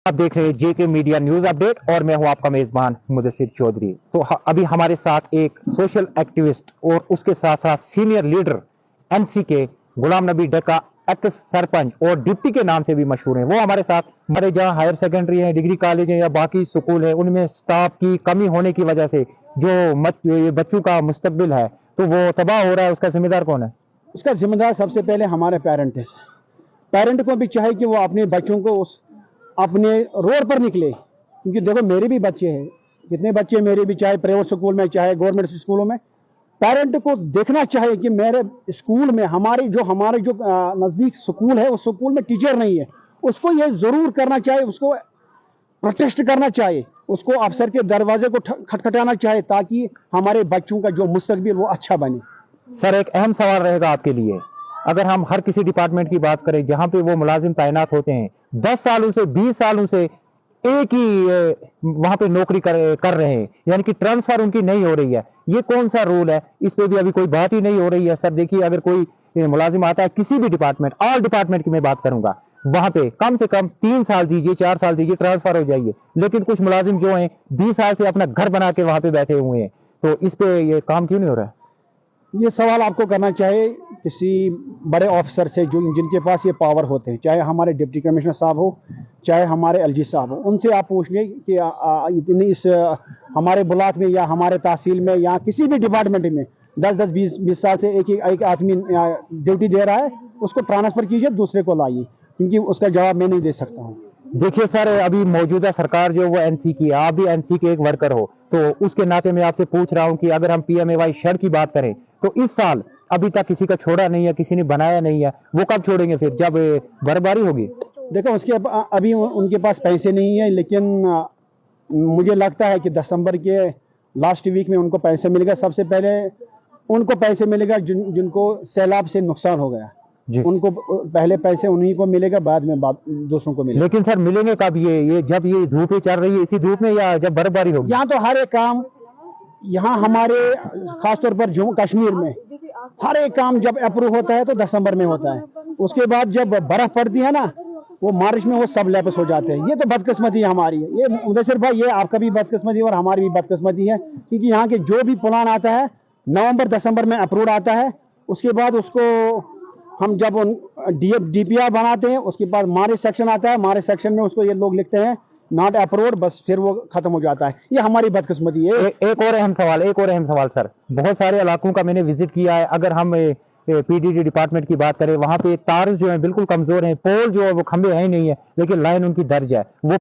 آپ دیکھ رہے ہیں جے کے میڈیا نیوز اپڈیٹ اور میں ہوں آپ کا میزبان مدثر چودھری۔ تو ابھی ہمارے ساتھ ایک سوشل ایکٹیوسٹ اور اس کے ساتھ ساتھ سینئر لیڈر این سی کے غلام نبی ڈکا ایکس سرپنچ اور ڈپٹی کے نام سے بھی مشہور ہیں، وہ ہمارے ساتھ۔ ہمارے جہاں ہائر سیکنڈری ہیں، ڈگری کالج ہیں یا باقی سکول ہیں، ان میں سٹاف کی کمی ہونے کی وجہ سے جو بچوں کا مستقبل ہے تو وہ تباہ ہو رہا ہے، اس کا ذمہ دار کون ہے؟ اس کا ذمہ دار سب سے پہلے ہمارے پیرنٹ ہیں۔ پیرنٹ کو بھی چاہیے کہ وہ اپنے بچوں کو اپنے روڈ پر نکلے، کیونکہ دیکھو میرے بھی بچے ہیں، کتنے بچے میرے بھی، چاہے پرائیویٹ سکول میں چاہے گورنمنٹ اسکولوں میں۔ پیرنٹ کو دیکھنا چاہیے کہ میرے اسکول میں ہمارے جو نزدیک سکول ہے اس سکول میں ٹیچر نہیں ہے، اس کو یہ ضرور کرنا چاہیے، اس کو پروٹیسٹ کرنا چاہیے، اس کو افسر کے دروازے کو کھٹکھٹانا چاہیے تاکہ ہمارے بچوں کا جو مستقبل وہ اچھا بنے۔ سر ایک اہم سوال رہے گا آپ کے لیے، اگر ہم ہر کسی ڈپارٹمنٹ کی بات کریں جہاں پہ وہ ملازم تعینات ہوتے ہیں 10 سالوں سے 20 سالوں سے ایک ہی وہاں پہ نوکری کر رہے ہیں، یعنی کہ ٹرانسفر ان کی نہیں ہو رہی ہے، یہ کون سا رول ہے؟ اس پہ بھی ابھی کوئی بات ہی نہیں ہو رہی ہے۔ سر دیکھیے، اگر کوئی ملازم آتا ہے کسی بھی ڈپارٹمنٹ، آل ڈپارٹمنٹ کی میں بات کروں گا، وہاں پہ کم سے کم 3 سال دیجیے، 4 سال دیجیے، ٹرانسفر ہو جائیے، لیکن کچھ ملازم جو ہیں 20 سال سے اپنا گھر بنا کے وہاں پہ بیٹھے ہوئے ہیں، تو اس پہ یہ کام کیوں نہیں ہو رہا ہے؟ یہ سوال آپ کو کرنا چاہیے کسی بڑے آفیسر سے جن کے پاس یہ پاور ہوتے ہیں، چاہے ہمارے ڈپٹی کمشنر صاحب ہو، چاہے ہمارے ایل جی صاحب ہو، ان سے آپ پوچھ لیں کہ اتنی اس ہمارے بلاک میں یا ہمارے تحصیل میں یا کسی بھی ڈپارٹمنٹ میں 10-20 سال سے ایک آدمی ڈیوٹی دے رہا ہے، اس کو ٹرانسفر کیجئے، دوسرے کو لائیے، کیونکہ اس کا جواب میں نہیں دے سکتا ہوں۔ دیکھیے سر، ابھی موجودہ سرکار جو وہ این سی کی ہے، آپ بھی این سی کے ایک ورکر ہو، تو اس کے ناطے میں آپ سے پوچھ رہا ہوں کہ اگر ہم پی ایم اے وائی شیڈ کی بات کریں تو اس سال ابھی تک کسی کا چھوڑا نہیں ہے، کسی نے بنایا نہیں ہے، وہ کب چھوڑیں گے پھر جب برفباری ہوگی؟ دیکھو ابھی ان کے پاس پیسے نہیں ہیں، لیکن مجھے لگتا ہے کہ دسمبر کے لاسٹ ویک میں ان کو پیسے ملے گا۔ سب سے پہلے ان کو پیسے ملے گا جن کو سیلاب سے نقصان ہو گیا جی، ان کو پہلے پیسے انہیں کو ملے گا، بعد میں دوسروں کو ملے گا۔ لیکن سر ملیں گے کب؟ یہ جب یہ دھوپیں چل رہی ہے اسی دھوپ میں یا جب برفباری ہوگی؟ یہاں تو ہر ایک کام، یہاں ہمارے خاص طور پر جموں کشمیر میں ہر ایک کام جب اپروو ہوتا ہے تو دسمبر میں ہوتا ہے، اس کے بعد جب برف پڑتی ہے نا وہ مارچ میں وہ سب لیپس ہو جاتے ہیں۔ یہ تو بدقسمتی ہماری ہے، یہ مدثر بھائی، یہ آپ کا بھی بدقسمتی اور ہماری بھی بدقسمتی ہے، کیونکہ یہاں کے جو بھی پلان آتا ہے نومبر دسمبر میں اپروڈ آتا ہے، اس کے بعد اس کو ہم جب ڈی پی آر بناتے ہیں، اس کے بعد ہمارے سیکشن آتا ہے، ہمارے سیکشن میں اس کو یہ لوگ لکھتے ہیں ناٹ اپروڈ، بس پھر وہ ختم ہو جاتا ہے۔ یہ ہماری بدقسمتی ہے۔ ایک اور اہم سوال سر، بہت سارے علاقوں کا میں نے وزٹ کیا ہے، اگر ہم پی ڈی ڈی ڈپارٹمنٹ کی بات کریں وہاں پہ تار جو ہیں بالکل کمزور ہیں، پول جو ہے وہ کھمبے ہیں ہی نہیں ہے، لیکن لائن ان کی درج ہے، وہ